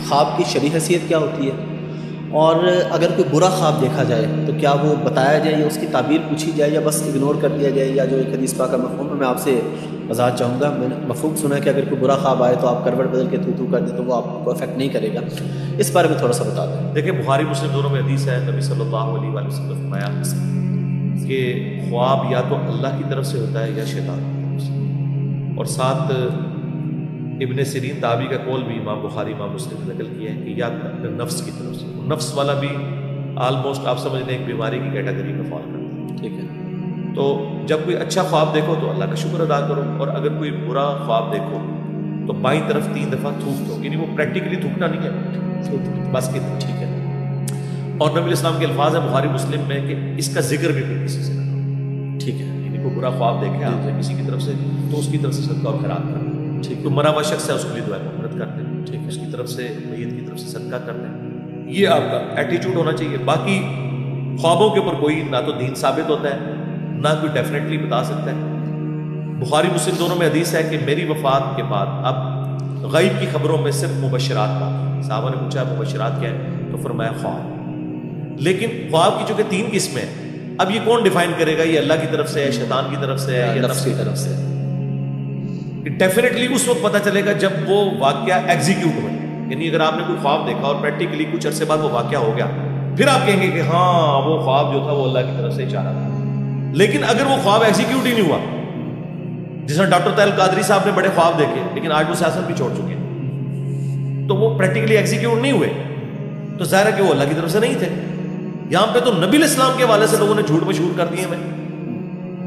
خواب کی شرعی حیثیت کیا ہوتی ہے، اور اگر کوئی برا خواب دیکھا جائے تو کیا وہ بتایا جائے یا اس کی تعبیر پوچھی جائے یا بس اگنور کر دیا جائے، یا جو ایک حدیث پاک کا مفہوم ہے میں آپ سے وضاحت چاہوں گا۔ میں نے مفہوم سنا ہے کہ اگر کوئی برا خواب آئے تو آپ کروٹ بدل کے تو کر دیں تو وہ آپ کو افیکٹ نہیں کرے گا، اس بارے میں تھوڑا سا بتا دیں۔ دیکھیں بخاری مسلم دونوں میں حدیث ہے، نبی صلی اللہ علیہ وآلہ وسلم نے فرمایا کہ خواب یا تو اللہ کی طرف سے ہوتا ہے یا شیطان کی طرف سے، اور ساتھ ابن سیرین تابعی کا قول بھی امام بخاری امام مسلم نے نقل کیا ہے کہ یا نفس کی طرف سے، نفس والا بھی آلموسٹ آپ سمجھ لیں ایک بیماری کی کیٹیگری میں فال کرتا ہے، ٹھیک ہے۔ تو جب کوئی اچھا خواب دیکھو تو اللہ کا شکر ادا کرو، اور اگر کوئی برا خواب دیکھو تو بائیں طرف 3 دفعہ تھوک دو، یعنی وہ پریکٹیکلی تھوکنا نہیں ہے، بس کہ ٹھیک ہے۔ اور نبی الاسلام کے الفاظ ہیں بخاری مسلم میں کہ اس کا ذکر بھی پھر کسی سے نہ کرو، ٹھیک ہے، یعنی کوئی برا خواب دیکھے آپ نے کسی کی طرف سے تو اس کی طرف سے صدقہ اور خیرات کرنا، ٹھیک، تو مرا ہوا شخص ہے اس کے لیے دعا مغفرت کرتے ہیں، ٹھیک، اس کی طرف سے میت کی طرف سے صدقہ کرنا ہے، یہ آپ کا ایٹیٹیوڈ ہونا چاہیے۔ باقی خوابوں کے اوپر کوئی نہ تو دین ثابت ہوتا ہے نہ کوئی ڈیفینیٹلی بتا سکتا ہے۔ بخاری مسلم دونوں میں حدیث ہے کہ میری وفات کے بعد اب غیب کی خبروں میں صرف مبشرات باقی۔ صحابہ نے پوچھا مبشرات کیا ہے تو فرمایا خواب، لیکن خواب کی چونکہ 3 قسمیں ہیں، اب یہ کون ڈیفائن کرے گا یہ اللہ کی طرف سے ہے، شیطان کی طرف سے ہے یا نفس کی طرف سے؟ ڈیفینیٹلی اس وقت پتہ چلے گا جب وہ واقعہ ایگزیکیوٹ ہوئے، یعنی اگر آپ نے کوئی خواب دیکھا اور پریکٹیکلی کچھ عرصے بعد وہ واقعہ ہو گیا، پھر آپ کہیں گے کہ ہاں وہ خواب جو تھا وہ اللہ کی طرف سے اشارہ تھا۔ لیکن اگر وہ خواب ایگزیکیوٹ ہی نہیں ہوا، جس میں ڈاکٹر طاہر القادری صاحب نے بڑے خواب دیکھے لیکن آج وہ سیاست بھی چھوڑ چکے ہیں، تو وہ پریکٹیکلی ایگزیکیوٹ نہیں ہوئے، تو ظاہر ہے کہ وہ اللہ کی طرف سے نہیں تھے۔ یہاں پہ تو نبی الاسلام کے حوالے سے لوگوں نے جھوٹ مشہور کر دیے میں،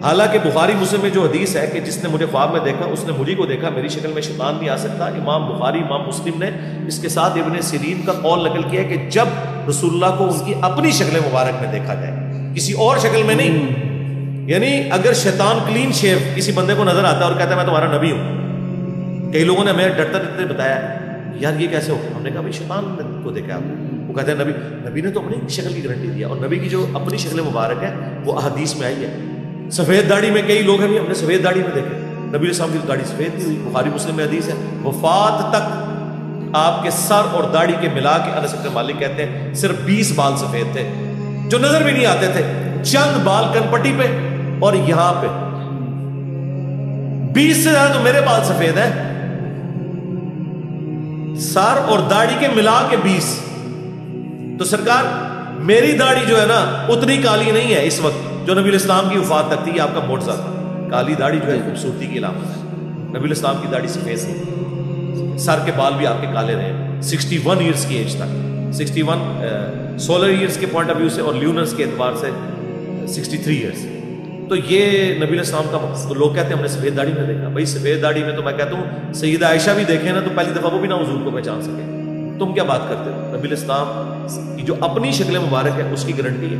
حالانکہ بخاری مسلم میں جو حدیث ہے کہ جس نے مجھے خواب میں دیکھا اس نے مجھے کو دیکھا، میری شکل میں شیطان نہیں آ سکتا۔ امام بخاری امام مسلم نے اس کے ساتھ ابن سیرین کا قول نقل کیا ہے کہ جب رسول اللہ کو ان کی اپنی شکل مبارک میں دیکھا جائے، کسی اور شکل میں نہیں، یعنی اگر شیطان کلین شیو کسی بندے کو نظر آتا ہے اور کہتا ہے میں تمہارا نبی ہوں، کئی لوگوں نے ہمیں ڈرتے ڈرتے بتایا یار یہ کیسے ہو گیا، ہم نے کہا بھائی شیطان کو دیکھا آپ نے، وہ کہتے ہیں نبی نے تو اپنی شکل کی گارنٹی دیا، اور نبی کی جو اپنی شکل مبارک ہے وہ احادیث میں آئی ہے۔ سفید داڑھی میں کئی لوگ ہیں ہم نے سفید داڑھی میں دیکھے، نبی علیہ السلام کی داڑھی سفید نہیں ہوئی، بخاری مسلم میں حدیث ہے وفات تک آپ کے سر اور داڑھی کے ملا کے انس بن مالک کہتے ہیں صرف 20 بال سفید تھے جو نظر بھی نہیں آتے تھے، چند بال کن پٹی پہ اور یہاں پہ، 20 سے زیادہ تو میرے بال سفید ہیں، سر اور داڑھی کے ملا کے 20، تو سرکار میری داڑھی جو ہے نا اتنی کالی نہیں ہے اس وقت جو نبی علیہ السلام کی وفات تک تھی، یہ آپ کا معجزہ تھا۔ کالی داڑھی جو ہے خوبصورتی کی علامت ہے، نبی علیہ السلام کی داڑھی سفید تھی، سر کے بال بھی آپ کے کالے رہے 61 ایئرس کی ایج تک، 61 سولر ایئرس کے پوائنٹ آف ویو سے اور لیونرس کے اعتبار سے 63 ایئرس، تو یہ نبی علیہ السلام کا مقصد۔ تو لوگ کہتے ہیں ہم نے سفید داڑھی میں دیکھا، بھائی سفید داڑھی میں تو میں کہتا ہوں سیدہ عائشہ بھی دیکھیں نا تو پہلی دفعہ وہ بھی نہ حضور کو پہچان سکے، تم کیا بات کرتے ہو؟ نبی علیہ السلام کی جو اپنی شکل مبارک ہے اس کی گارنٹی ہے،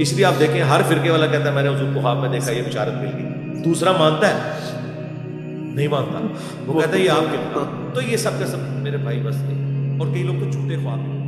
اس لیے آپ دیکھیں ہر فرقے والا کہتا ہے میں نے حضور کو خواب میں دیکھا یہ بشارت مل گئی، دوسرا مانتا ہے نہیں مانتا، وہ کہتا ہے یہ آپ کے، تو یہ سب کا سب میرے بھائی بس، اور کئی لوگ تو جھوٹے خواب ہیں۔